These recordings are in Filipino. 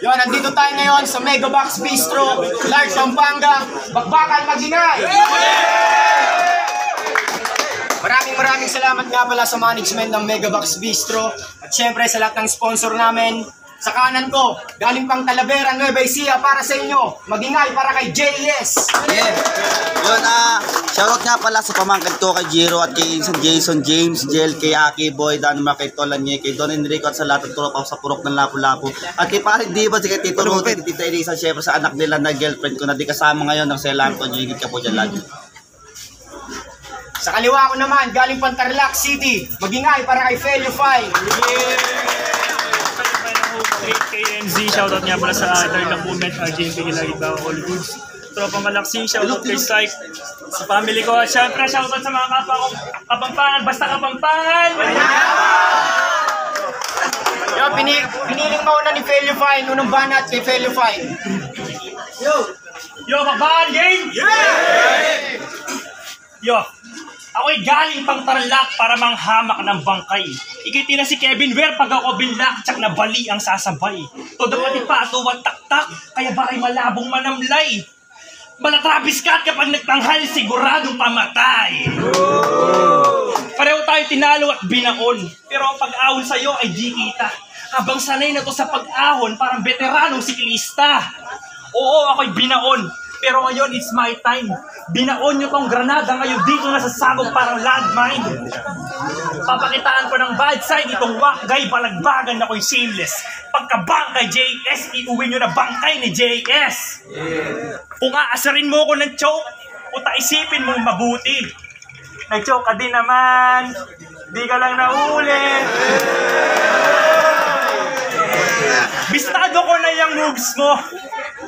Yun, nandito tayo ngayon sa Megabox Bistro, Large, Pampanga, Bakbakan, Magingay! Maraming salamat nga pala sa management ng Megabox Bistro at syempre sa lahat ng sponsor namin. Sa kanan ko, galing pang Talavera, Nueva Ecija para sa inyo. Magingay para kay JS. Yeah. Yun, shoutout nga pala sa pamangkin ko kay Jiro at kay Jason, James, Jel, kay Aki Boy, Danma, kay Tolanye, kay Don Enrico at sa lahat ng tropa sa Purok ng Lapu-Lapu. At kay Paring Diva, si kay Tito Rudy, kay Tita Elisa, syempre sa anak nila na girlfriend ko na di kasama ngayon ng Selam ko, jigit ka po dyan lagi. Sa kaliwa ko naman, galing pang Tarlac City, Magingay para kay Felio Fine. KNZ, shoutout nga pala sa Tarlac Movement, RJMP Gilagid ba, All Goods. Tropang Galaxy, shoutout kay Syke, sa family ko. Siyempre, shoutout sa mga kapwa ko, Kapampangan, basta Kapampangan! Yo, piniling mauna ni Felio Fine, unang banat kay Felio Fine. Yo, Bakbakan game! Yeah! Yo, ako'y galing pang Tarlac para manghamak ng bangkay. Ikiti na si Kevin Ware pag ako binlak, tsak na bali ang sasabay. Todo pati pato at taktak, kaya bakay malabong manamlay. Malatrapis ka at kapag nagtanghal, siguradong pamatay. Pareho tayo tinalo at binaon, pero ang pag-ahon sa'yo ay di kita. Habang sanay na to sa pag-ahon, parang veteranong siklista. Oo, ako'y binaon. Pero ngayon, it's my time. Binaon nyo tong granada ngayon dito nasasabog parang landmine. Papakitaan ko ng bad side itong wakgay, balagbagan na ko'y shameless. Pagkabang kay JS, iuwi nyo na bangkay ni JS. Kung aasarin mo ko ng choke, puta isipin mong mabuti. Nag-choke ka din naman, di ka lang nahuli. Bistado ko na yung moves mo.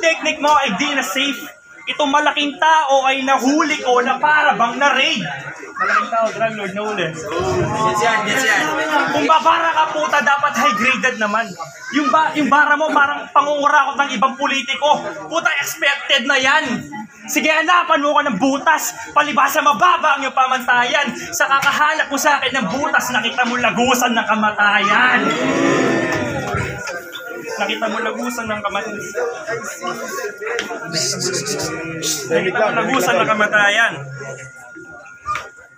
Technique mo ay di na safe. Itong malaking tao ay nahuli ko na para bang na-raid. Malaking tao, drug lord, nahuli. Yes yan. Kung babara ka puta, dapat high-graded naman. Yung bara mo parang pangungurakot ng ibang politiko. Puta, expected na yan. Sige, hanapan mo ka ng butas. Palibasa mababa ang iyong pamantayan. Sa kakahanap mo sa akin ng butas, nakita mo lagusan ng kamatayan. Nakita mo lagusan ng kamatayan. Nakita mo lagusan ng kamatayan.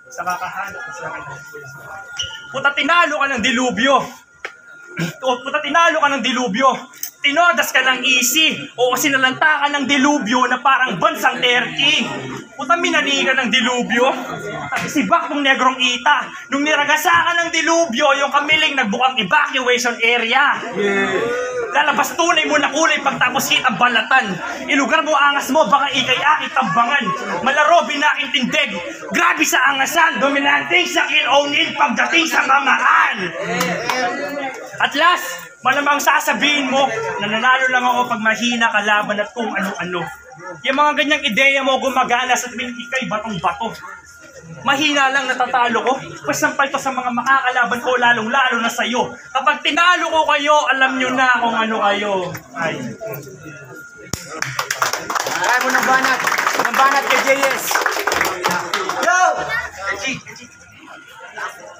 Sa kakahanap sa akin. Puta, tinalo ka ng dilubyo. Puta, tinalo ka ng dilubyo. Tinodas ka ng easy. O kasi nalanta ka ng dilubyo na parang bansang Turkey. Puta, minani ka ng dilubyo. Sibak ng negrong ita. Nung niragasa ka ng dilubyo, yung kamiling nagbukang evacuation area. Lalabas tunay mo na kulay pagtapos kitang balatan. Ilugar mo angas mo, baka ikay-akit tambangan. Malaro binakintindig. Grabe sa angasan, dominante sa kill-own-in pagdating sa kamaan. At last, malamang sasabihin mo, nananalo lang ako pag mahina kalaban at kung ano-ano. Yung mga ganyang ideya mo gumagana sa tuwing ikay batong-bato. Mahina lang natatalo ko, pasampal to sa mga makakalaban ko, lalong-lalo na sa'yo. Kapag tinalo ko kayo, alam nyo na kung ano kayo. Ay. Kaya mo ng banat kay JS. Yo!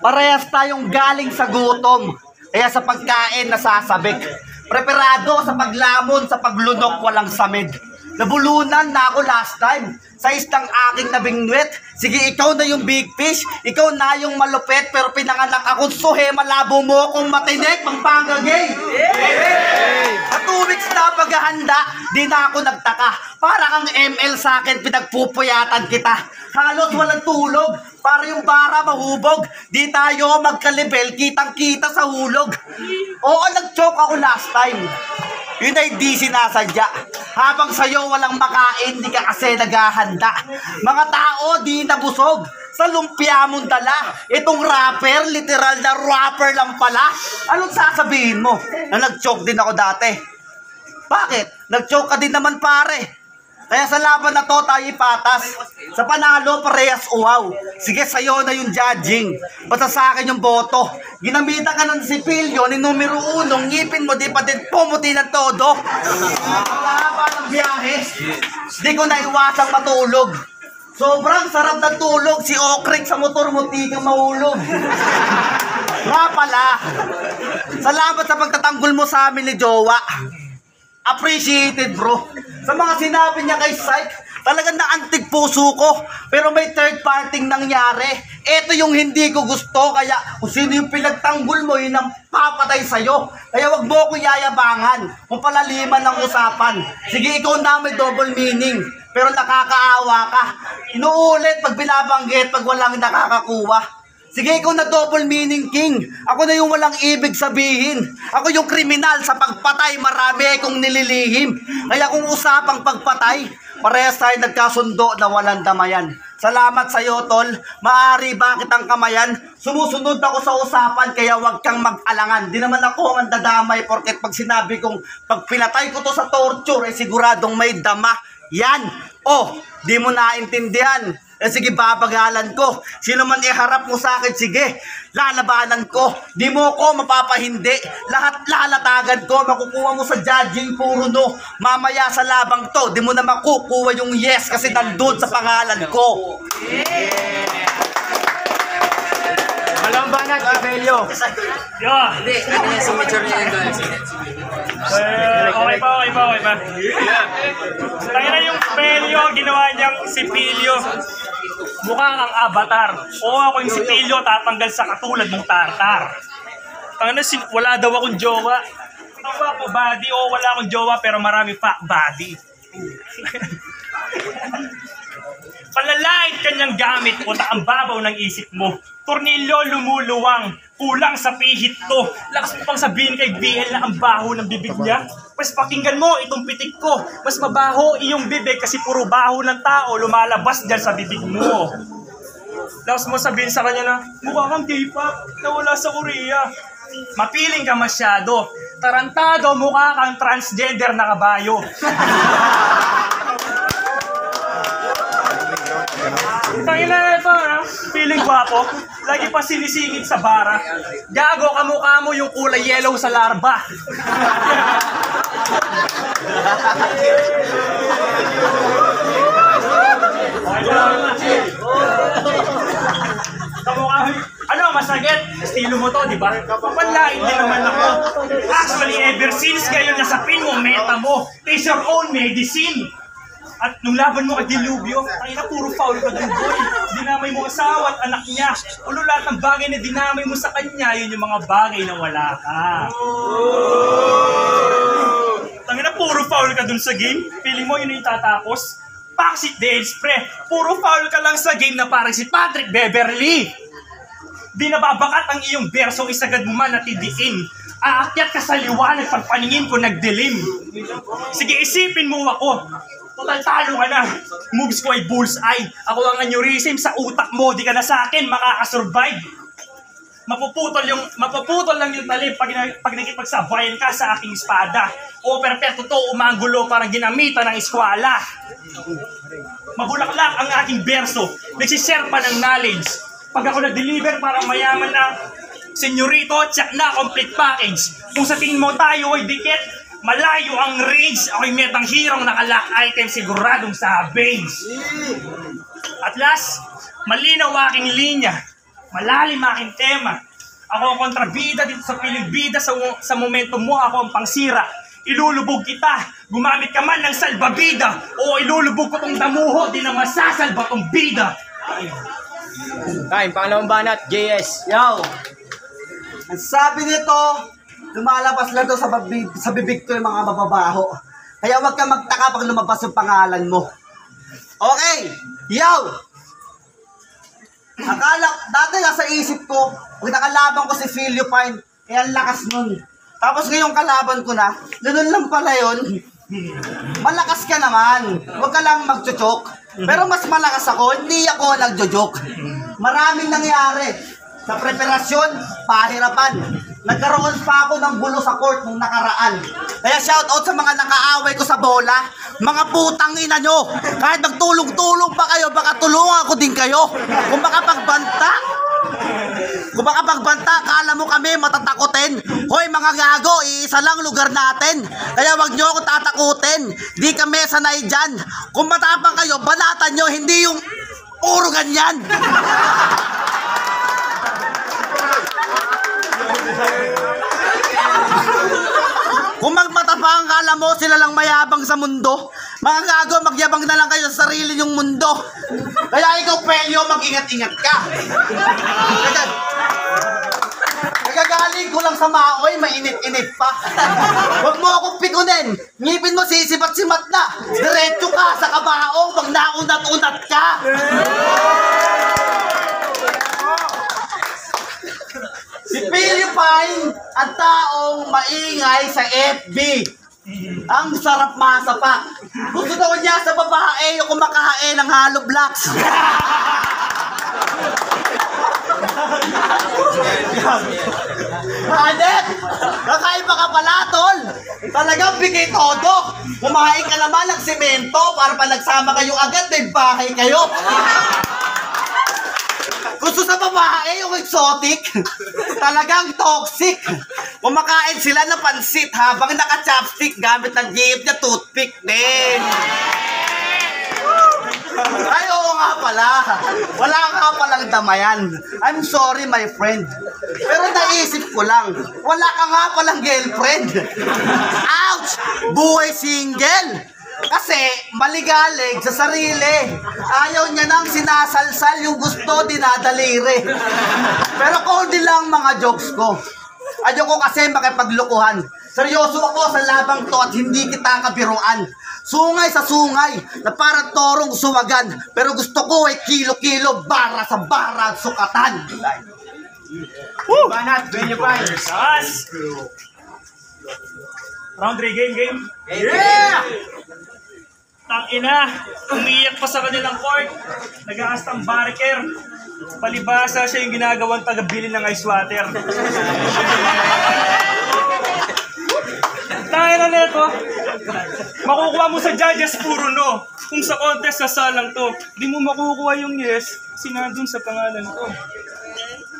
Parehas tayong galing sa gutom, kaya sa pagkain nasasabik. Preparado sa paglamon, sa paglunok, walang samid. Nabulunan na ako last time sa isang aking nabingwit. Sige, ikaw na yung big fish, ikaw na yung malupit, pero pinanganak akong suhe, malabo mo kung matinik, Pampanga gay. At 2 weeks na paghahanda, di na ako nagtaka. Para kang ML sa akin, pinagpupuyatan kita. Halos walang tulog, para yung bara mahubog. Di tayo magkalibel, kitang-kita sa hulog. Oo, nag-choke ako last time. Yun ay di sinasadya. Habang sa'yo walang makain, di ka kasi naghahanda. Mga tao di nabusog sa lumpia mong dala. Itong rapper, literal na rapper lang pala. Anong sasabihin mo? Na nag-choke din ako dati. Bakit? Nag-choke ka din naman pare. Kaya sa laban na to tayo patas. Sa panalo parehas uwaw. Sige, sa'yo na yung judging. Basta sa akin yung boto. Ginamitan ka ng sipilyo ni numero 1. Ngipin mo di pa din pumuti ng todo. Haba ng biyahe. Di ko naiwasang matulog. Sobrang sarap ng tulog. Si Okrik sa motor mo di kang mahulog. Nga pala, salamat sa pagtatanggol mo sa amin ni Jowa. Appreciated, bro. Sa mga sinabi niya kay Syke, talagang naantig puso ko. Pero may third parting nangyari. Ito yung hindi ko gusto. Kaya kung sino yung pinagtanggol mo, yun ang papatay sa'yo. Kaya wag mo ko yayabangan kung palaliman ng usapan. Sige, ikaw na may double meaning. Pero nakakaawa ka. Inuulit pag binabanggit pag walang nakakakuha. Sige, ikaw na double meaning king. Ako na yung walang ibig sabihin. Ako yung kriminal sa pagpatay. Marami akong nililihim. Kaya kung usapang pagpatay, parehas tayo nagkasundo na walang damayan. Salamat sa'yo, tol. Maaari ba kitang kamayan? Sumusunod ako sa usapan, kaya wag kang mag-alangan. Di naman ako ang dadamay porket pag sinabi kong pag pinatay ko to sa torture, eh siguradong may dama. Yan. Oh, di mo naintindihan. Eh sige, babagalan ko. Sino man iharap mo sa akin, sige, lalabanan ko. Di mo ko mapapahindi. Lahat lalatagan ko. Makukuha mo sa judging, puro no. Mamaya sa labang to, di mo na makukuha yung yes kasi nandun sa pangalan ko. Walang banat, Abelio. Yeah. Okay pa. Tayo na yung Pelio, ginawa niyang si Pilio. Mukha kang avatar. O ako yung si Pilio, tatanggal sa katulad ng tartar. Wala daw akong jowa. Tawa ko body, o wala akong jowa pero marami fat body. Palalait kanyang gamit o ang babaw ng isip mo. Tornilyo lumuluwang, kulang sa pihit to. Lakas mo pang sabihin kay BL na ang baho ng bibig niya. Mas pakinggan mo itong pitik ko. Mas mabaho iyong bibig kasi puro baho ng tao lumalabas dyan sa bibig mo. Lakas mo sabihin sa kanya na mukha kang K-pop na wala sa Korea. Mapiling ka masyado. Tarantado, mukha kang transgender na kabayo. Tangin na ito, ha? Feeling gwapo. Lagi pa sinisingit sa bara. Gago, kamukha mo yung kulay yellow sa larba. Kamukha mo. Ano, masagit? Estilo mo to, di ba? Panlain din naman ako. Actually, ever since ngayon nasapin mo, meta mo. Taste your own medicine. At nung laban mo kay Dilubyo, tangina puro foul ka dun, boy. Dinamay mo asawa at anak niya. Ulo lahat ng bagay na dinamay mo sa kanya, yun yung mga bagay na wala ka. Tangina puro foul ka dun sa game. Feeling mo yun yung tatapos? Backseat Dales, pre. Puro foul ka lang sa game na parang si Patrick Beverly. Di nababakat ang iyong verso, isagad mo man at idiin. Aakyat ka sa liwanag pag paningin ko nagdilim. Sige, isipin mo ako. Total talo ka na. Moves ko ay bullseye. Ako ang aneurysm sa utak mo. Di ka na sa akin makakasurvive. Mapuputol lang yung talib pag nakipagsabayan ka sa aking espada. O perpekto to, umangulo parang ginamitan ng eskwala. Mabulaklak ang aking berso. Nagsishare pa ng knowledge. Pag ako nag-deliver parang mayaman na senyorito, tsak na complete package. Kung sa tingin mo tayo ay dikit, malayo ang range. Ako'y metang hirong nakalock item siguradong sa base. At last, malinaw aking linya. Malalim aking tema. Ako ang kontrabida dito sa piling bida. Sa momento mo, ako ang pangsira. Ilulubog kita. Gumamit ka man ng salbabida. O ilulubog ko tong damuho. Di na masasalba tong bida. Time, pangalawang banat, JS. Yo! Ang sabi nito, lumalabas lang to sa bibig ko yung mga mababaho. Kaya huwag kang magtaka pag lumabas yung pangalan mo. Okay! Yo! Akala, dati nasa isip ko, pag nakalaban ko si Philippine, kaya ang lakas nun. Tapos ngayong kalaban ko na, ganun lang pala yun. Malakas ka naman. Huwag ka lang magchuchok. Pero mas malakas ako, hindi ako nagjojoke. Maraming nangyari. Sa preparasyon, pahirapan. Nagkaroon pa ako ng gulo sa court nung nakaraan. Kaya shout out sa mga nakaaway ko sa bola. Mga putang ina nyo. Kahit magtulong-tulong pa kayo, baka tulungan ko din kayo. Kung baka pagbanta, kala mo kami matatakotin. Hoy mga gago, iisa lang lugar natin. Kaya wag nyo ako tatakutin. Di kami sanay dyan. Kung matapang kayo, banatan nyo, hindi yung puro ganyan. Kung magmatapang, kala mo sila lang mayabang sa mundo. Mga gago, magyabang na lang kayo sa sarili nyong mundo. Kaya ikaw, Pelyo, mag-ingat-ingat ka. Nagagaling ko lang sa maoy, mainit-init pa. Huwag mo akong pikunin. Ngipin mo sisipat-simat na. Diretso ka sa kabaong, pag naunat-unat ka. Si Philippine, ang taong maingay sa FB. Ang sarap masapa. Gusto daw niya sa babae yung kumakain ng hollow blocks. Anet! Kakaiba ka pala, tol! Talagang bigay todo! Kumain ka naman ng semento para pa nagsama kayo agad, may bahay kayo! Gusto sa babae yung exotic, talagang toxic. Kumakain sila ng pansit habang naka-chopstick gamit ng jeep niya toothpick din. Ay, oo nga pala. Wala nga palang damayan. I'm sorry, my friend. Pero naisip ko lang, wala ka nga palang girlfriend. Ouch! Buhay single! Kasi maligalig sa sarili. Ayaw niya nang sinasalsal yung gusto dinadaliri. Pero konti lang mga jokes ko. Ayoko kasi makipaglukuhan. Seryoso ako sa labang to at hindi kita kabiruan. Sungay sa sungay na parang torong suwagan. Pero gusto ko ay kilo-kilo, bara sa bara sukatan. Banat, Benyo Pines. Taas! Round 3 game. Yeah! Tangina, umiiyak pa sa kanilang court. Nag-aastang barker. Palibasa siya yung ginagawang taga-bili ng ice water. Tangina neto. Makukuha mo sa judges puro no. Kung sa contest sasalang to, di mo makukuha yung yes, sinadun sa pangalan ko.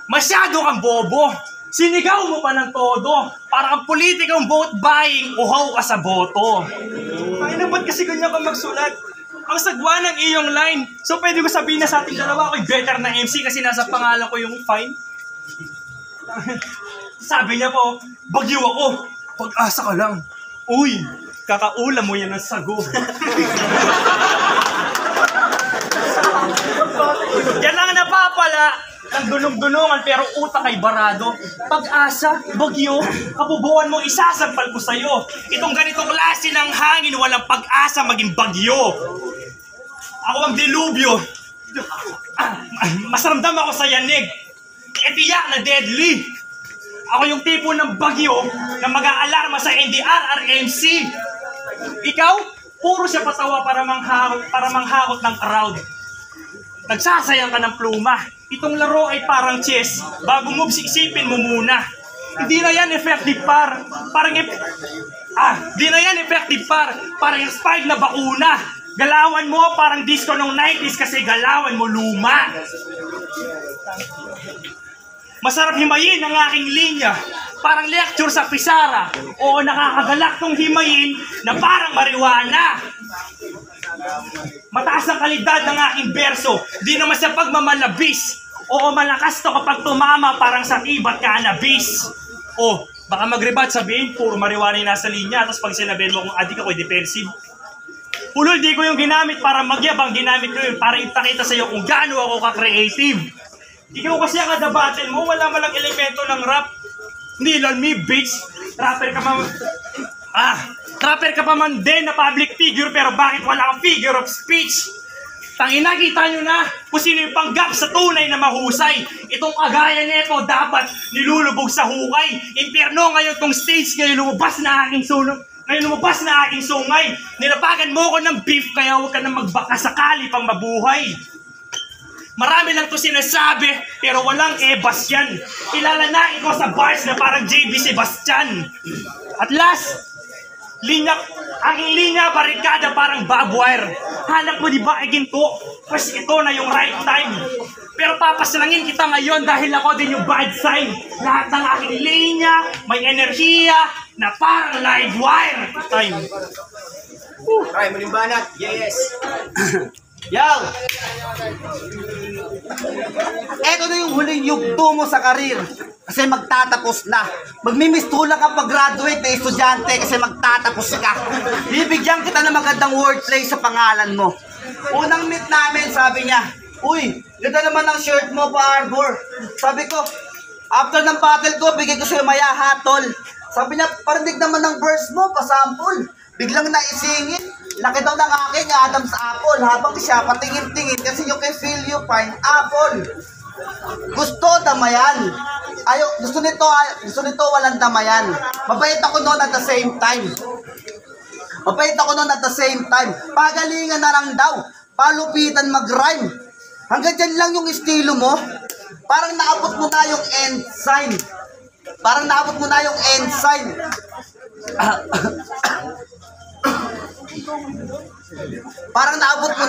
Masyado kang bobo. Sinigaw mo pa ng todo. Para kang politikang vote buying, uhaw ka sa boto. Ay na, ba't kasi ganyan ka magsulat? Ang sagwa ng iyong line. So pwede ko sabihin na sa ating dalawa ako'y better na MC kasi nasa pangalan ko yung fine? Sabi niya po, bagyo ako. Pag-asa ka lang. Uy, kakaulam mo yan ng sago. Yan ang napapala ng dunong-dunungan pero utak ay barado. Pag-asa, bagyo, kabubuan mo isasampal ko sa'yo. Itong ganitong klase ng hangin, walang pag-asa maging bagyo. Ako ang dilubyo. Masaramdam ako sa yanig. Etiyak na deadly. Ako yung tipo ng bagyo na mag-aalarma sa NDRRMC. Ikaw, puro siya patawa para manghakot ng crowd. Nagsasayang ka ng pluma. Itong laro ay parang chess. Bago moves, isipin mo muna. Hindi na yan effective par. Di na yan effective par. Parang expired na bakuna. Galawan mo parang disco nung 90s kasi galawan mo luma. Masarap himayin ang aking linya. Parang lecture sa pisara. Oo, nakakagalak tong himayin na parang marijuana. Mataas ang kalidad ng aking berso. Di naman sa pagmamalabis. Oo, malakas to kapag tumama parang sa iba't cannabis. O, baka mag-rebat sabihin, puro marijuana yung nasa linya. Tapos pag sinabihin mo kung adik ako'y defensive. Ulol, di ko yung ginamit para magyabang. Ginamit ko yun para ipakita sa'yo kung gaano ako ka-creative. Ikaw kasi ang kadabatin mo, wala malang elemento ng rap. Nilon me, bitch. Trapper ka pa man din na public figure pero bakit wala kang figure of speech? Tangina, kita nyo na kung sino yung panggap sa tunay na mahusay. Itong kagaya neto dapat nilulubog sa hukay. Impyerno ngayon tong stage, ngayon lumabas na aking sunog. Ngayon lumabas na aking sungay. Nilapagan mo ko ng beef kaya huwag ka na magbaka sakali pang mabuhay. Marami lang to sinasabi, pero walang ebas yan. Ilalanain ko sa bars na parang JB Sebastian. At last, aking linya, barikada parang barbed wire. Hanap mo di ba ay ginto? Pues ito na yung right time. Pero papaslangin kita ngayon dahil ako din yung bad sign. Lahat ng aking linya, may enerhiya na parang live wire. Time. Try mo rin banat. Yes. Yaw! Eto na yung huling yugto mo sa karir. Kasi magtatapos na. Magmimistula ka pag-graduate na estudyante kasi magtatapos ka. Bibigyan kita ng magandang wordplay sa pangalan mo. Unang meet namin, sabi niya, uy, ganda naman ang shirt mo pa, Arbor. Sabi ko, after ng battle ko, bigay ko sa'yo maya hatol. Sabi niya, parinig naman ng verse mo, pasample. Biglang naisingit. Laki daw ng aking Adam's apple habang siya patingin-tingin kasi yung kay feel you fine apple. Gusto damayan. Gusto nito walang damayan. Mabait ako noon at the same time. Pagalingan na lang daw. Palupitan mag-rhyme. Hanggang dyan lang yung estilo mo. Parang naabot mo na yung end sign. Parang naabot mo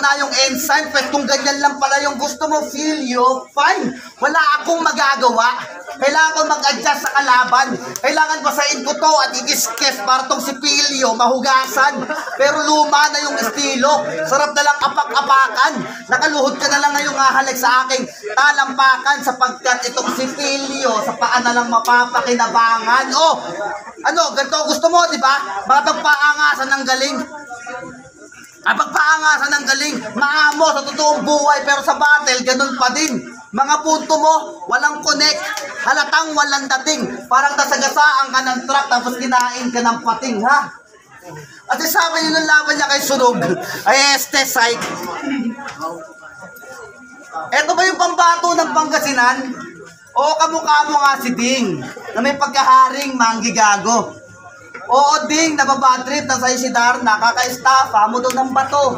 na yung ensign, pero kung ganyan lang pala yung gusto mo, feel you, fine. Wala akong magagawa. Kailangan ko mag-adjust sa kalaban. Kailangan basahin ko to at i-discuss para tong si Pilio mahugasan. Pero luma na yung estilo. Sarap na lang apak-apakan. Nakaluhod ka na lang ngayong hahalik sa aking talampakan sapagkat itong si Pilio sa paan na lang mapapakinabangan. Oh, ano, ganito gusto mo, di ba? Mapagpaangasan ng galing. Pagpaangasan ng galing, maamo sa totoong buhay pero sa battle, ganun pa din. Mga punto mo, walang connect, halatang walang dating. Parang nasagasaan ka ng truck tapos kinain ka ng pating, ha? At sabi yun ng laban niya kay Sunog, ay psych. Eto ba yung pambato ng Pangasinan? O kamukha mo nga si Ding, na may pagkaharing manggigago. Oo, Ding, nababadrip ng sa'yo si Darna, kaka-estafa mo doon ng bato.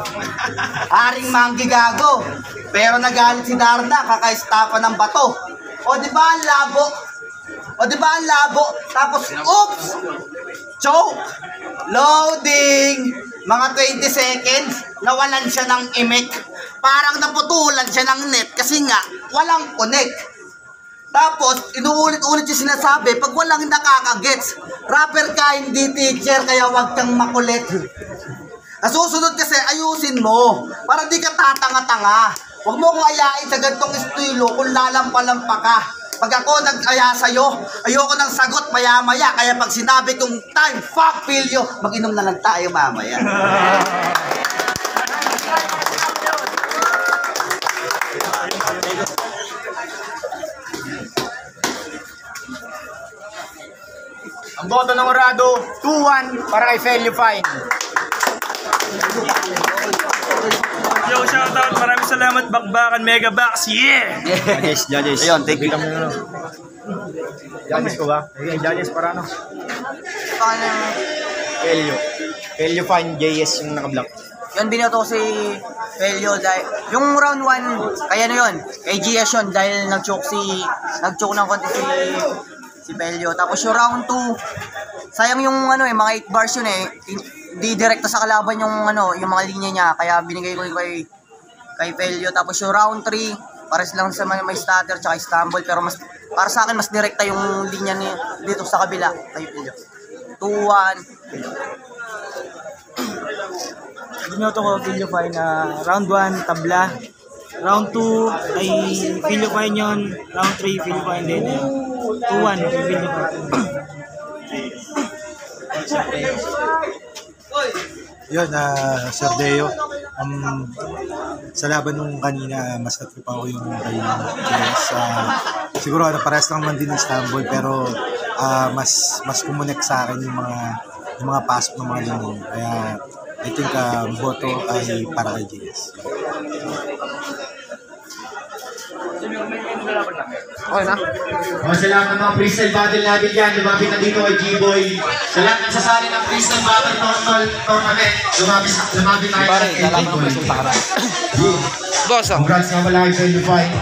Haring manggigago. Pero nagalit si Darna, kaka-estafa ng bato. O di ba ang labo? Tapos, oops! Choke! Loading! Mga 20 seconds, nawalan siya ng imek. Parang naputulan siya ng net kasi nga, walang connect. Tapos, inuulit-ulit yung sinasabi, pag walang nakakagets, rapper ka, hindi teacher, kaya wag kang makulit. Nasusunod kasi, ayusin mo, para di ka tatanga-tanga. Huwag mo kong ayain sa gantong estilo kung lalampa-lampa ka. Pag ako nag-aya sa'yo, ayoko ng sagot maya-maya, kaya pag sinabi kong time, fuck, Pilio, mag-inom na lang tayo mamaya. Ang boto ng Orado, 2-1 para kay Felio Fine. Yo, shoutout. Maraming salamat. Bakbakan Megabox. Yeah! Judges. Ayun, thank you. Judges ko ba? Okay, judges para ano? Felio Fine, JS yung naka-block. Yun, binoto ko si Felio dahil yung round 1, kaya na yun, kay GS yun dahil nag-choke ng konti si Felio. Tapos yung round 2, sayang yung mga 8 bars yun hindi direkta sa kalaban yung yung mga linya niya, kaya binigay ko kay Felio. Tapos yung round 3, pares lang sa may stutter tsaka stumble, pero mas para sa akin mas direkta yung linya niya dito sa kabila kay Felio. 2-1. Binoto ko Felio Fine na round 1 tabla, round 2 ay Felio Fine yun, round 3 Felio Fine din. 2-1 kay Felio Fine. Yun, Sir Deo, sa laban nung kanina, mas natripa ko yung kay JS. Siguro parehas lang man din ng Istanbul, pero mas kumunek sa akin yung mga pasok ng mga linya. Kaya I think boto ay para kay JS. Okay na? Sa lahat ng mga freestyle battle natin dyan, lumapit na dito kay G-Boy. Sa lahat ng sasali ng freestyle battle tournament, lumapit tayo kay G-Boy. Congrats nga pala kay Felio Fine.